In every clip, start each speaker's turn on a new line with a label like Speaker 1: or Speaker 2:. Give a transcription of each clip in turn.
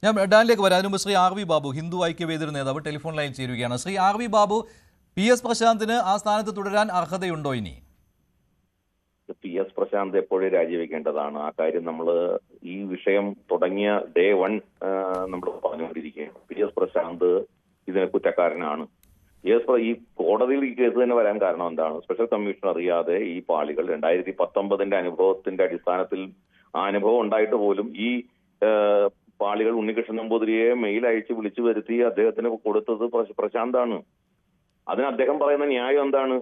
Speaker 1: ഞാൻ ഡാനിലേക്ക് വരാൻ മുമ്പ് ശ്രീ ആർ വി ബാബു, ഹിന്ദു ഐക്യവേദിയുടെ നേതാവ്, ടെലിഫോൺ ലൈൻ ചേരുകയാണ്. Shri R V Babu, PS പ്രശാന്തിന് ആ സ്ഥാനത്ത് തുടരാൻ അർഹതയുണ്ടോ ഇനി?
Speaker 2: PS പ്രശാന്ത് എപ്പോഴും രാജിവെക്കേണ്ടതാണ്. ആ കാര്യം നമ്മൾ ഈ വിഷയം തുടങ്ങിയ ഡേ 1 നമ്മൾ പറഞ്ഞുകൊണ്ടിരിക്കുകയാണ്. PS പ്രശാന്ത് ഇതിന് കുറ്റക്കാരനാണ്. ഈ കോടതിയിൽ ഈ കേസ് തന്നെ വരാൻ കാരണം എന്താണ്? സ്പെഷ്യൽ കമ്മീഷൻ അറിയാതെ ഈ പാളികൾ 2019 അനുഭവത്തിന്റെ അടിസ്ഥാനത്തിൽ ആ അനുഭവം ഉണ്ടായിട്ട് പോലും ഈ പാളികൾ ഉണ്ണികൃഷ്ണൻ നമ്പൂതിരിയെ മെയിൽ അയച്ച് വിളിച്ചു വരുത്തി അദ്ദേഹത്തിന് കൊടുത്തത് പ്രശാന്താണ്. അതിന് അദ്ദേഹം പറയുന്ന ന്യായം എന്താണ്?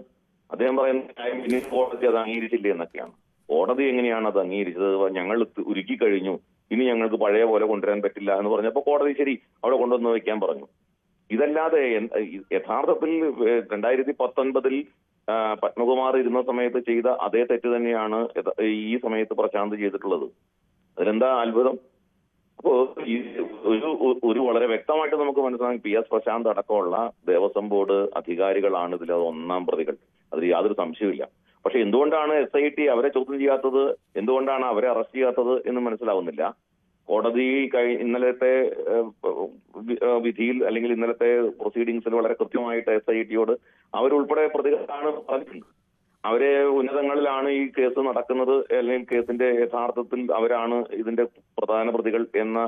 Speaker 2: അദ്ദേഹം പറയുന്ന ന്യായം ഇനി കോടതി അത് അംഗീകരിച്ചില്ലേ എന്നൊക്കെയാണ്. കോടതി എങ്ങനെയാണ് അത് അംഗീകരിച്ചത്? ഞങ്ങൾ ഉരുക്കി കഴിഞ്ഞു, ഇനി ഞങ്ങൾക്ക് പഴയ പോലെ കൊണ്ടുവരാൻ പറ്റില്ല എന്ന് പറഞ്ഞപ്പോൾ കോടതി ശരി അവിടെ കൊണ്ടുവന്ന് വയ്ക്കാൻ പറഞ്ഞു. ഇതല്ലാതെ യഥാർത്ഥത്തിൽ 2019 പത്മകുമാർ ഇരുന്ന സമയത്ത് ചെയ്ത അതേ തെറ്റ് തന്നെയാണ് ഈ സമയത്ത് പ്രശാന്ത് ചെയ്തിട്ടുള്ളത്. അതിലെന്താ അത്ഭുതം? അപ്പോ ഒരു വളരെ വ്യക്തമായിട്ട് നമുക്ക് മനസ്സിലാക്കി PS പ്രശാന്ത് അടക്കമുള്ള ദേവസ്വം ബോർഡ് അധികാരികളാണ് ഇതിൽ ഒന്നാം പ്രതികൾ. അതിൽ യാതൊരു സംശയമില്ല. പക്ഷെ എന്തുകൊണ്ടാണ് SIT അവരെ ചോദ്യം ചെയ്യാത്തത്, എന്തുകൊണ്ടാണ് അവരെ അറസ്റ്റ് ചെയ്യാത്തത് എന്ന് മനസ്സിലാവുന്നില്ല. കോടതി ഇന്നലത്തെ വിധിയിൽ അല്ലെങ്കിൽ ഇന്നലത്തെ പ്രൊസീഡിങ്സിൽ വളരെ കൃത്യമായിട്ട് SITയോട് അവരുൾപ്പെടെ പ്രതികളാണ് പറഞ്ഞിട്ടുണ്ട്. അവരെ ഉന്നതങ്ങളിലാണ് ഈ കേസ് നടക്കുന്നത്, അല്ലെങ്കിൽ കേസിന്റെ യഥാർത്ഥത്തിൽ അവരാണ് ഇതിന്റെ പ്രധാന പ്രതികൾ എന്ന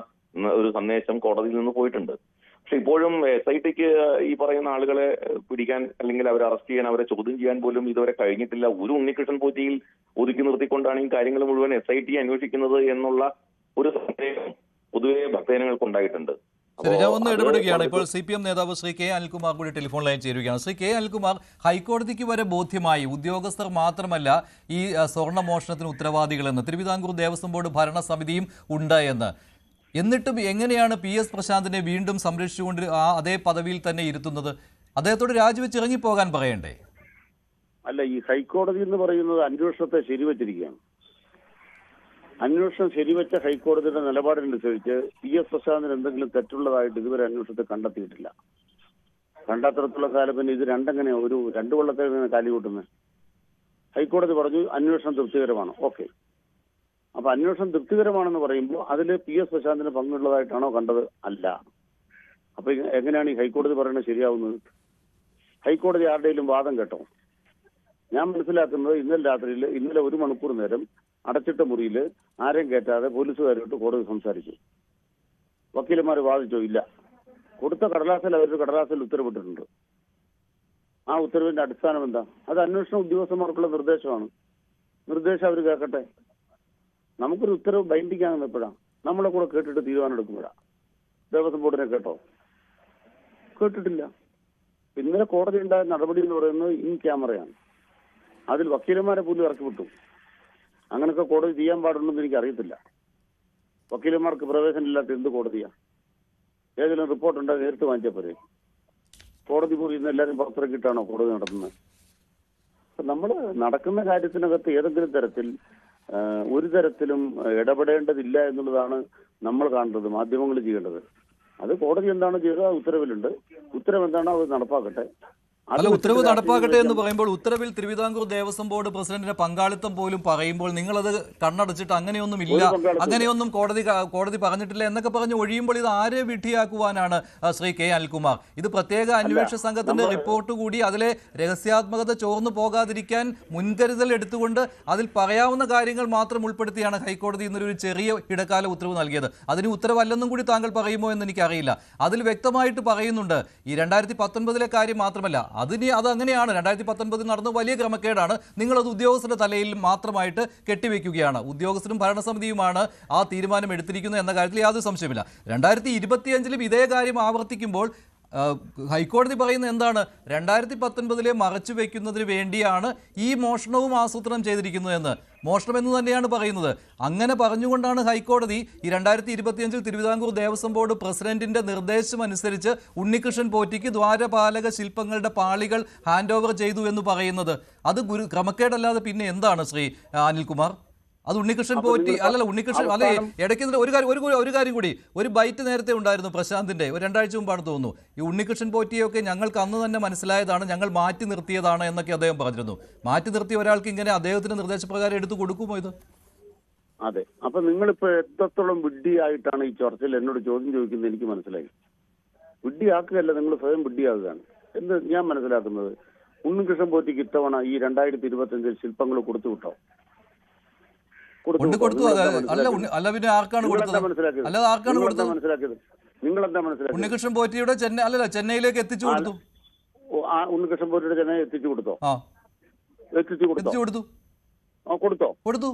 Speaker 2: ഒരു സന്ദേശം കോടതിയിൽ നിന്ന് പോയിട്ടുണ്ട്. പക്ഷെ ഇപ്പോഴും SITക്ക് ഈ പറയുന്ന ആളുകളെ പിടിക്കാൻ അല്ലെങ്കിൽ അവരെ അറസ്റ്റ് ചെയ്യാൻ, അവരെ ചോദ്യം ചെയ്യാൻ പോലും ഇതുവരെ കഴിഞ്ഞിട്ടില്ല. ഒരു ഉണ്ണികൃഷ്ണൻ പോറ്റിയിൽ ഒതുക്കി നിർത്തിക്കൊണ്ടാണ് ഈ കാര്യങ്ങൾ മുഴുവൻ SIT അന്വേഷിക്കുന്നത് എന്നുള്ള ഒരു സന്ദേഹം പൊതുവെ ഭക്തജനങ്ങൾക്ക് ഉണ്ടായിട്ടുണ്ട്.
Speaker 1: ഞാൻ ഒന്ന് ഇടപെടുകയാണ്. ഇപ്പോൾ CPM നേതാവ് ശ്രീ K അനിൽകുമാർ കൂടി ടെലിഫോൺ ലൈൻ ചേരുകയാണ്. ശ്രീ K അനിൽകുമാർ, ഹൈക്കോടതിക്ക് വരെ ബോധ്യമായി ഉദ്യോഗസ്ഥർ മാത്രമല്ല ഈ സ്വർണ്ണ മോഷണത്തിന് ഉത്തരവാദികളെന്ന്, തിരുവിതാംകൂർ ദേവസ്വം ബോർഡ് ഭരണസമിതിയും ഉണ്ട് എന്ന്. എന്നിട്ടും എങ്ങനെയാണ് PS പ്രശാന്തിനെ വീണ്ടും സംരക്ഷിച്ചുകൊണ്ട് അതേ പദവിയിൽ തന്നെ ഇരുത്തുന്നത്? അദ്ദേഹത്തോട് രാജിവെച്ച് ഇറങ്ങിപ്പോകാൻ പറയണ്ടേ?
Speaker 3: അല്ല, ഈ ഹൈക്കോടതി എന്ന് പറയുന്നത് അന്വേഷണത്തെ ശരിവച്ചിരിക്കുകയാണ്. അന്വേഷണം ശരിവെച്ച ഹൈക്കോടതിയുടെ നിലപാടിനനുസരിച്ച് PS പ്രശാന്തിന് എന്തെങ്കിലും തെറ്റുള്ളതായിട്ട് ഇതുവരെ അന്വേഷണത്തെ കണ്ടെത്തിയിട്ടില്ല. കണ്ടെത്തരത്തുള്ള കാലം പിന്നെ ഇത് രണ്ടെങ്ങനെ ഒരു 2 കൊല്ലത്തെ കാലി കൂട്ടുന്നത്? ഹൈക്കോടതി പറഞ്ഞു അന്വേഷണം തൃപ്തികരമാണ്. ഓക്കെ, അപ്പൊ അന്വേഷണം തൃപ്തികരമാണെന്ന് പറയുമ്പോൾ അതിൽ PS പ്രശാന്തിന് പങ്കുള്ളതായിട്ടാണോ കണ്ടത്? അല്ല. അപ്പൊ എങ്ങനെയാണ് ഈ ഹൈക്കോടതി പറയുന്നത് ശരിയാവുന്നത്? ഹൈക്കോടതി ആരുടെയും വാദം കേട്ടോ? ഞാൻ മനസ്സിലാക്കുന്നത് ഇന്നലെ 1 മണിക്കൂർ നേരം അടച്ചിട്ട മുറിയിൽ ആരെയും കയറ്റാതെ പോലീസുകാരോട്ട് കോടതി സംസാരിച്ചു. വക്കീലന്മാർ വാദിച്ചോ? ഇല്ല. കൊടുത്ത കടലാസിൽ അവരൊരു കടലാസിൽ ഉത്തരവിട്ടിട്ടുണ്ട്. ആ ഉത്തരവിന്റെ അടിസ്ഥാനം എന്താ? അത് അന്വേഷണ ഉദ്യോഗസ്ഥന്മാർക്കുള്ള നിർദ്ദേശമാണ്. നിർദ്ദേശം അവർ കേൾക്കട്ടെ. നമുക്കൊരു ഉത്തരവ് ബൈൻഡിങ് ആകുന്ന എപ്പോഴാണ്? നമ്മളെ കൂടെ കേട്ടിട്ട് തീരുമാനം എടുക്കുമ്പോഴാണ്. ദേവസ്വം ബോർഡിനെ കേട്ടോ? കേട്ടിട്ടില്ല. ഇന്നലെ കോടതി ഉണ്ടായ നടപടി എന്ന് പറയുന്നത് ഇൻ ക്യാമറയാണ്. അതിൽ വക്കീലന്മാരെ പോലും ഇറക്കി വിട്ടു. അങ്ങനെയൊക്കെ കോടതി ചെയ്യാൻ പാടുണ്ടെന്ന് എനിക്ക് അറിയത്തില്ല. വക്കീലന്മാർക്ക് പ്രവേശനമില്ലാത്ത എന്ത് കോടതിയാ? ഏതെങ്കിലും റിപ്പോർട്ട് ഉണ്ടായി നേരിട്ട് വാങ്ങിച്ചാൽ പോരെ? കോടതി പോയി ഇന്ന് എല്ലാവരും പുറത്തിറക്കിയിട്ടാണോ കോടതി നടത്തുന്നത്? അപ്പൊ നമ്മൾ നടക്കുന്ന കാര്യത്തിനകത്ത് ഏതെങ്കിലും തരത്തിൽ ഒരു തരത്തിലും ഇടപെടേണ്ടതില്ല എന്നുള്ളതാണ് നമ്മൾ കാണേണ്ടത്, മാധ്യമങ്ങൾ ചെയ്യേണ്ടത്. അത് കോടതി എന്താണോ ചെയ്തത് ആ ഉത്തരവിലുണ്ട്. ഉത്തരവ് എന്താണോ അത് നടപ്പാക്കട്ടെ.
Speaker 1: അല്ല, ഉത്തരവ് നടപ്പാക്കട്ടെ എന്ന് പറയുമ്പോൾ ഉത്തരവിൽ തിരുവിതാംകൂർ ദേവസ്വം ബോർഡ് പ്രസിഡന്റിന്റെ പങ്കാളിത്തം പോലും പറയുമ്പോൾ നിങ്ങളത് കണ്ണടച്ചിട്ട് അങ്ങനെയൊന്നും ഇല്ല, അങ്ങനെയൊന്നും കോടതി പറഞ്ഞിട്ടില്ല എന്നൊക്കെ പറഞ്ഞ് ഒഴിയുമ്പോൾ ഇത് ആരെ വിഡ്ഢിയാക്കുവാനാണ് ശ്രീ K അനിൽകുമാർ? ഇത് പ്രത്യേക അന്വേഷണ സംഘത്തിന്റെ റിപ്പോർട്ട് കൂടി അതിലെ രഹസ്യാത്മകത ചോർന്നു പോകാതിരിക്കാൻ മുൻകരുതൽ എടുത്തുകൊണ്ട് അതിൽ പറയാവുന്ന കാര്യങ്ങൾ മാത്രം ഉൾപ്പെടുത്തിയാണ് ഹൈക്കോടതി ഇന്നൊരു ചെറിയ ഇടക്കാല ഉത്തരവ് നൽകിയത്. അതിന് ഉത്തരവല്ലെന്നും കൂടി താങ്കൾ പറയുമോ എന്ന് എനിക്കറിയില്ല. അതിൽ വ്യക്തമായിട്ട് പറയുന്നുണ്ട് ഈ 2019 കാര്യം മാത്രമല്ല, അത് അങ്ങനെയാണ്. 2019 നടന്ന വലിയ ക്രമക്കേടാണ്. നിങ്ങളത് ഉദ്യോഗസ്ഥരുടെ തലയിൽ മാത്രമായിട്ട് കെട്ടിവെക്കുകയാണ്. ഉദ്യോഗസ്ഥരും ഭരണസമിതിയുമാണ് ആ തീരുമാനം എടുത്തിരിക്കുന്നത് എന്ന കാര്യത്തിൽ യാതൊരു സംശയമില്ല. 2025 ഇതേ കാര്യം ആവർത്തിക്കുമ്പോൾ ഹൈക്കോടതി പറയുന്നത് എന്താണ്? 2019 മറച്ചു വെക്കുന്നതിന് വേണ്ടിയാണ് ഈ മോഷണവും ആസൂത്രണം ചെയ്തിരിക്കുന്നതെന്ന്. മോഷണം എന്ന് തന്നെയാണ് പറയുന്നത്. അങ്ങനെ പറഞ്ഞുകൊണ്ടാണ് ഹൈക്കോടതി ഈ 2025 തിരുവിതാംകൂർ ദേവസ്വം ബോർഡ് പ്രസിഡന്റിന്റെ നിർദ്ദേശം അനുസരിച്ച് ഉണ്ണികൃഷ്ണൻ പോറ്റിക്ക് ദ്വാരപാലക ശില്പങ്ങളുടെ പാളികൾ ഹാൻഡ് ഓവർ ചെയ്തു എന്ന് പറയുന്നത്. അത് ക്രമക്കേടല്ലാതെ പിന്നെ എന്താണ് ശ്രീ അനിൽകുമാർ? അത് ഉണ്ണികൃഷ്ണൻ പോറ്റി അല്ലല്ല, ഉണ്ണികൃഷ്ണൻ അല്ലെ ഇടയ്ക്ക് ഒരു കാര്യം കൂടി, ഒരു ബൈറ്റ് നേരത്തെ ഉണ്ടായിരുന്നു പ്രശാന്തിന്റെ, ഒരു 2 ആഴ്ച മുമ്പാണ് തോന്നുന്നു. ഈ ഉണ്ണികൃഷ്ണൻ പോറ്റിയൊക്കെ ഞങ്ങൾക്ക് അന്ന് തന്നെ മനസ്സിലായതാണ്, ഞങ്ങൾ മാറ്റി നിർത്തിയതാണ് എന്നൊക്കെ അദ്ദേഹം പറഞ്ഞിരുന്നു. മാറ്റി നിർത്തിയ ഒരാൾക്ക് ഇങ്ങനെ അദ്ദേഹത്തിന്റെ നിർദ്ദേശപ്രകാരം എടുത്തു കൊടുക്കുമോ ഇത്?
Speaker 3: അതെ. അപ്പൊ നിങ്ങളിപ്പോ എത്രത്തോളം വിഡ്ഢിയായിട്ടാണ് ഈ ചർച്ചയിൽ എന്നോട് ചോദ്യം ചോദിക്കുന്നത് എനിക്ക് മനസ്സിലായി. വിഡ്ഢിയാക്കുകയല്ല, നിങ്ങൾ സ്വയം വിഡ്ഢിയാകുകയാണ് എന്ന് ഞാൻ മനസ്സിലാക്കുന്നത്. ഉണ്ണികൃഷ്ണൻ പോറ്റിക്ക് ഇത്തവണ ഈ 2025 ശില്പങ്ങൾ കൊടുത്തു വിട്ടോ?
Speaker 1: കൊടുത്തു. അല്ല പിന്നെ ആർക്കാണ് കൊടുത്തത്? അല്ലാതെ ആർക്കാണ് കൊടുത്തത്?
Speaker 3: നിങ്ങളെന്താ മനസ്സിലാക്കിയത്?
Speaker 1: ഉണ്ണികൃഷ്ണൻ പോറ്റിയുടെ ചെന്നൈയിലേക്ക് എത്തിച്ചു കൊടുത്തു.
Speaker 3: ഉണ്ണികൃഷ്ണൻ പോറ്റിയുടെ ചെന്നൈ എത്തിച്ചു കൊടുത്തോ?
Speaker 1: എത്തിച്ചു കൊടുത്തു.
Speaker 3: കൊടുത്തോ?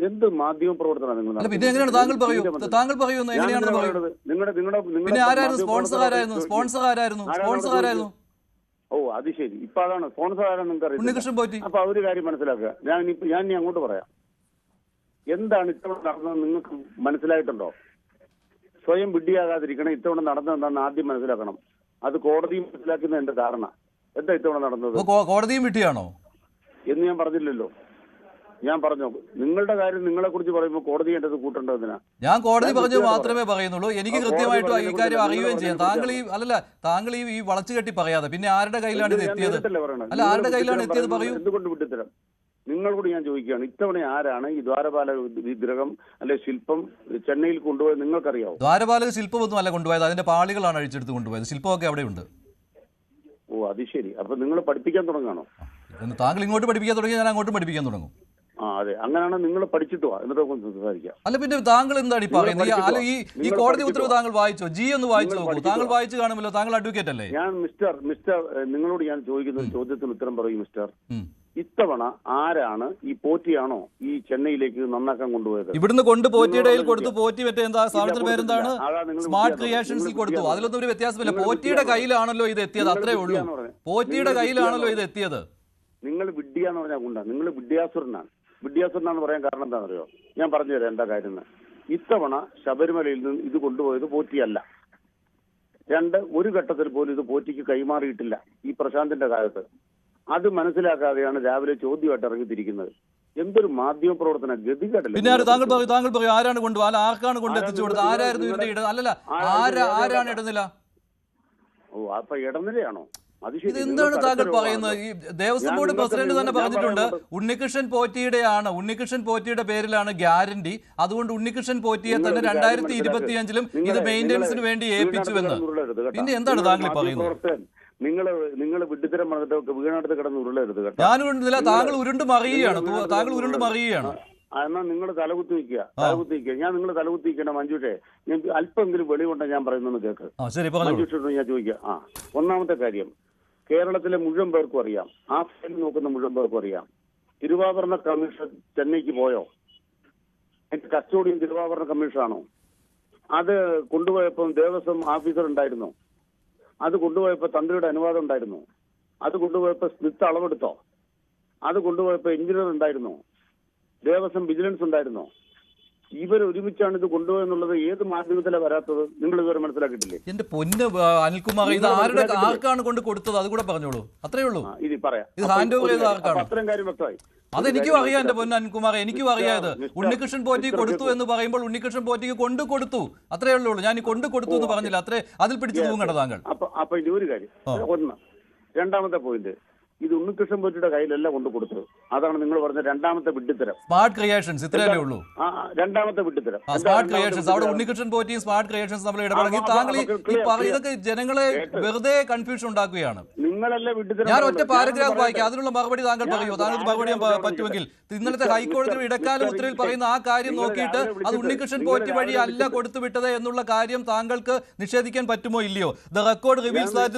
Speaker 3: എന്ത് മാധ്യമ പ്രവർത്തനം നിങ്ങൾ?
Speaker 1: അല്ല പിന്നെ എങ്ങനെയാണ് താങ്കൾ പറയൂ എങ്ങനെയാണെന്ന് പറയുന്നത്? പിന്നെ ആരായിരുന്നു സ്പോൺസർ ആരായിരുന്നു?
Speaker 3: ഓ അത് ശരി. ഇപ്പൊ അതാണ് സ്പോൺസർ ആരാന്ന് നിങ്ങൾക്ക് അറിയാം. അപ്പൊ ഒരു കാര്യം മനസ്സിലാക്കുക. ഞാൻ ഇനി അങ്ങോട്ട് പറയാം. എന്താണ് ഇത്തവണ നടന്നത് നിങ്ങൾക്ക് മനസ്സിലായിട്ടുണ്ടോ? സ്വയം വിഡ്ഢിയാകാതിരിക്കണം. ഇത്തവണ നടന്നതെന്താണെന്ന് ആദ്യം മനസ്സിലാക്കണം. അത് കോടതിയും മനസ്സിലാക്കുന്ന എന്റെ ധാരണ. എന്താ ഇത്തവണ നടന്നത്?
Speaker 1: കോടതിയും വിഡ്ഢിയാണോ
Speaker 3: എന്ന് ഞാൻ പറഞ്ഞില്ലല്ലോ. ഞാൻ പറഞ്ഞു നിങ്ങളുടെ കാര്യം നിങ്ങളെ കുറിച്ച് പറയുമ്പോൾ കോടതി എന്റെ കൂട്ടേണ്ടതിനാ.
Speaker 1: ഞാൻ കോടതി പറഞ്ഞത് മാത്രമേ പറയുന്നുള്ളൂ. എനിക്ക് കൃത്യമായിട്ട് ഈ കാര്യം അറിയുകയും ചെയ്യാം. താങ്കൾ ഈ വളച്ചു കെട്ടി പറയാതെ പിന്നെ ആരുടെ കയ്യിലാണ് ഇത് എത്തിയത്? അല്ല ആരുടെ കയ്യിലാണ് എത്തിയത് പറയൂ.
Speaker 3: എന്തുകൊണ്ട് വിട്ടുതരാം? നിങ്ങളോട് ഞാൻ ചോദിക്കുകയാണ്, ഇത്തവണ ആരാണ് ഈ ദ്വാരപാല വിഗ്രഹം അല്ലെ ശില്പം ചെന്നൈയിൽ കൊണ്ടുപോയത് നിങ്ങൾക്കറിയാവോ?
Speaker 1: ദ്വാരപാലക ശില്പമൊന്നും അല്ല കൊണ്ടുപോയത്, അതിന്റെ പാളികളാണ് അഴിച്ചെടുത്ത് കൊണ്ടുപോയത്. ശില്പമൊക്കെ അവിടെ ഉണ്ട്.
Speaker 3: ഓ അത് ശരി. അപ്പൊ നിങ്ങൾ പഠിപ്പിക്കാൻ തുടങ്ങാണോ?
Speaker 1: താങ്കൾ ഇങ്ങോട്ട് പഠിപ്പിക്കാൻ തുടങ്ങി, ഞാൻ അങ്ങോട്ടും പഠിപ്പിക്കാൻ തുടങ്ങും.
Speaker 3: അതെ, അങ്ങനെയാണ് നിങ്ങൾ പഠിച്ചിട്ട് വാ, എന്നിട്ട് സംസാരിക്കാം.
Speaker 1: അല്ല പിന്നെ താങ്കൾ എന്താണ് ഈ പറയുന്നത്? ഈ കോടതി ഉത്തരവ് താങ്കൾ വായിച്ചോ? ജി ഒന്ന് വായിച്ചു നോക്കൂ. താങ്കൾ വായിച്ചു കാണുമല്ലോ, താങ്കൾ അഡ്വക്കേറ്റ് അല്ലേ?
Speaker 3: ഞാൻ മിസ്റ്റർ നിങ്ങളോട് ഞാൻ ചോദിക്കുന്ന ഒരു ചോദ്യത്തിന് ഉത്തരം പറയും മിസ്റ്റർ. ഇത്തവണ ആരാണ് ഈ പോറ്റിയാണോ ഈ ചെന്നൈയിലേക്ക് നന്നാക്കാൻ കൊണ്ടുപോയത്?
Speaker 1: ഇവിടുന്ന് കൊണ്ട് പോറ്റിയുടെ കയ്യിൽ കൊടുത്തു. പോറ്റി മറ്റേ എന്താ സ്ഥാപനത്തിന്റെ പേരെന്താണ്? സ്മാർട്ട് ക്രിയേഷൻസിൽ കൊടുത്തു. അതിലൊന്നും ഒരു വ്യത്യാസമില്ല. പോറ്റിയുടെ കയ്യിലാണല്ലോ ഇത് എത്തിയത്, അത്രേ ഉള്ളൂ. പോറ്റിയുടെ കയ്യിലാണല്ലോ ഇത് എത്തിയത്.
Speaker 3: നിങ്ങൾ വിഡ്ഢിയാന്ന് പറഞ്ഞാൽ കൊണ്ടാ. നിങ്ങൾ വിഡ്ഢിയാസുരനാണ്. വിഡ്ഢിയാസുരനാന്ന് പറയാൻ കാരണം എന്താണെന്നറിയോ? ഞാൻ പറഞ്ഞുതരാം എന്താ കാര്യം. ഇത്തവണ ശബരിമലയിൽ നിന്ന് ഇത് കൊണ്ടുപോയത് പോറ്റിയല്ല. ഒരു ഘട്ടത്തിൽ പോലും ഇത് പോറ്റിക്ക് കൈമാറിയിട്ടില്ല ഈ പ്രശാന്തിന്റെ കാലത്ത്. അത് മനസ്സിലാക്കാതെയാണ് രാവിലെ ചോദ്യമായിട്ട് ഇറങ്ങിത്തിരിക്കുന്നത്. എന്തൊരു മാധ്യമ പ്രവർത്തന ഗതികേടല്ലേ?
Speaker 1: പിന്നെ താങ്കൾ പറയൂ, ആരാണ് കൊണ്ടുപോകുക? ആർക്കാണ് കൊണ്ട് എത്തിച്ചു കൊടുത്തത്? ആരായിരുന്നു ഇതിന്റെ അല്ലല്ല ആരാണ് ഇടുന്നില്ല?
Speaker 3: ഓ അപ്പൊ ഇടനിലയാണോ?
Speaker 1: എന്താണ് താങ്കൾ പറയുന്നത്? ഈ ദേവസ്വം ബോർഡ് പ്രസിഡന്റ് തന്നെ പറഞ്ഞിട്ടുണ്ട് ഉണ്ണികൃഷ്ണൻ പോറ്റിയുടെ പേരിലാണ് ഗ്യാരണ്ടി. അതുകൊണ്ട് ഉണ്ണികൃഷ്ണൻ പോറ്റിയെ തന്നെ 2025-ലും ഇത് മെയിൻ്റനൻസിന് വേണ്ടി ഏൽപ്പിച്ചുവെന്ന്. പിന്നെ എന്താണ് താങ്കൾ പറയുന്നത്?
Speaker 3: നിങ്ങൾ വിഡ്ഢിത്തരം വീണടുത്ത് കിടന്ന് ഉരുളരുത് കേട്ടോ.
Speaker 1: ഞാൻ ഉരുണ്ടില്ല, താങ്കൾ ഉരുണ്ട് മറിയുകയാണ്.
Speaker 3: എന്നാൽ നിങ്ങൾ തലകുത്തി നിൽക്കുക. ഞാൻ നിങ്ങൾ തലകുത്തി നിൽക്കേണ്ട മഞ്ജുഷേ. ഞാൻ അല്പമെങ്കിലും വെളിവുണ്ടെന്ന് ഞാൻ പറയുന്നത് കേൾക്ക്. മഞ്ജുഷോട് ഞാൻ ചോദിക്കാം. ഒന്നാമത്തെ കാര്യം, കേരളത്തിലെ മുഴുവൻ പേർക്കും അറിയാം, ആ ഫയൽ നോക്കുന്ന മുഴുവൻ പേർക്കും അറിയാം, തിരുവാഭരണ കമ്മീഷൻ ചെന്നൈക്ക് പോയോ? അതിന്റെ കസ്റ്റോഡിയൻ തിരുവാഭരണ കമ്മീഷനാണോ? അത് കൊണ്ടുപോയപ്പോൾ ദേവസ്വം ഓഫീസർ ഉണ്ടായിരുന്നോ? അത് കൊണ്ടുപോയപ്പോൾ തന്ത്രിയുടെ അനുവാദം ഉണ്ടായിരുന്നു? അത് കൊണ്ടുപോയപ്പോൾ സ്മിത്ത് അളവെടുത്തോ? അത് കൊണ്ടുപോയപ്പോൾ എഞ്ചിനീയർ ഉണ്ടായിരുന്നോ? ദേവസ്വം വിജിലൻസ് ഉണ്ടായിരുന്നോ? ഇവർ ഒരുമിച്ചാണ് ഇത് കൊണ്ടുപോയെന്നുള്ളത് ഏത് മാധ്യമത്തിലാണ് വരാത്തത്? നിങ്ങൾ ഇതുവരെ മനസ്സിലാക്കിയിട്ടില്ലേ?
Speaker 1: എന്റെ പൊന്ന് അനിൽകുമാർ, ഇത് ആർക്കാണ് കൊണ്ട് കൊടുത്തത്? അത് കൂടെ പറഞ്ഞോളൂ. അത്രേ ഉള്ളൂ.
Speaker 3: ഇത് പറയാം.
Speaker 1: ഇത് ഹാൻഡ് ഓവർ ചെയ്ത് ആർക്കാണ്?
Speaker 3: അത്രയും കാര്യം വ്യക്തമായി.
Speaker 1: അതെനിക്കും അറിയാം എന്റെ പൊന്ന് അനിൽകുമാർ, എനിക്കും അറിയാത്. ഉണ്ണികൃഷ്ണൻ പോറ്റി കൊടുത്തു എന്ന് പറയുമ്പോൾ ഉണ്ണികൃഷ്ണൻ പോറ്റിക്ക് കൊടുത്തു, അത്രേ ഉള്ളൂ. ഞാൻ കൊടുത്തു എന്ന് പറഞ്ഞില്ല. അത്രേ അതിൽ പിടിച്ചു തൂങ്ങണ്ട താങ്കൾ.
Speaker 3: അപ്പൊ ഇനി ഒരു കാര്യം. ഒന്ന്, രണ്ടാമത്തെ പോയിന്റ്, ഇത് ഉണ്ണികൃഷ്ണൻ പോറ്റിയുടെ കയ്യിലല്ല കൊണ്ട് കൊടുത്തത്. അതാണ് നിങ്ങൾ പറഞ്ഞ രണ്ടാമത്തെ വിഡ്ഢിത്തരം.
Speaker 1: സ്മാർട്ട് ക്രിയേഷൻസ് ഇത്രയല്ലേ ഉള്ളൂ.
Speaker 3: രണ്ടാമത്തെ വിഡ്ഢിത്തരം
Speaker 1: സ്മാർട്ട് ക്രിയേഷൻസ്. അവിടെ ഉണ്ണികൃഷ്ണൻ പോറ്റിയും സ്മാർട്ട് ക്രിയേഷൻസ് നമ്മൾ ഇടപെടങ്ങി. താങ്കൾ ഈ പറയുന്നതൊക്കെ ജനങ്ങളെ വെറുതെ കൺഫ്യൂഷൻ ഉണ്ടാക്കുകയാണ്.
Speaker 3: നിങ്ങളല്ലേ വിഡ്ഢിത്തരം.
Speaker 1: ഞാൻ ഒറ്റ പാരഗ്രാഫ് വായിക്കാം, അതിനുള്ള മറുപടി താങ്കൾ പറയുമോ? താങ്കൾക്ക് മറുപടി പറ്റുമെങ്കിൽ. ഇന്നലത്തെ ഹൈക്കോടതിയുടെ ഇടക്കാല ഉത്തരവിൽ പറയുന്ന ആ കാര്യം നോക്കിയിട്ട് അത് ഉണ്ണികൃഷ്ണൻ പോറ്റി വഴി അല്ല കൊടുത്തുവിട്ടത് എന്നുള്ള കാര്യം താങ്കൾക്ക് നിഷേധിക്കാൻ പറ്റുമോ ഇല്ലയോ? ദ റെക്കോർഡ് റിവീൽസ് ദാറ്റ്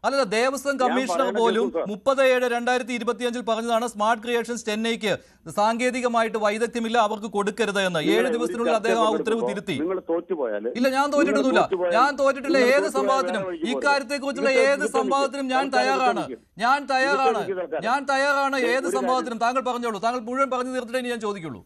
Speaker 1: അല്ലല്ല, ദേവസ്വം കമ്മീഷണർ പോലും 30/7/2025 പറഞ്ഞതാണ് സ്മാർട്ട് ക്രിയേഷൻസ് ചെന്നൈക്ക് സാങ്കേതികമായിട്ട് വൈദഗ്ധ്യമില്ല, അവർക്ക് കൊടുക്കരുത് എന്ന്. 7 ദിവസത്തിനുള്ളിൽ അദ്ദേഹം ആ ഉത്തരവ് തിരുത്തി. ഇല്ല, ഞാൻ തോറ്റിട്ടില്ല. ഏത് സംവാദത്തിനും, ഇക്കാര്യത്തെ കുറിച്ചുള്ള ഏത് സംവാദത്തിനും ഞാൻ തയ്യാറാണ്. ഏത് സംവാദത്തിനും. താങ്കൾ പറഞ്ഞോളൂ. താങ്കൾ മുഴുവൻ പറഞ്ഞു തീർത്തിട്ടേ ഞാൻ ചോദിക്കുള്ളൂ.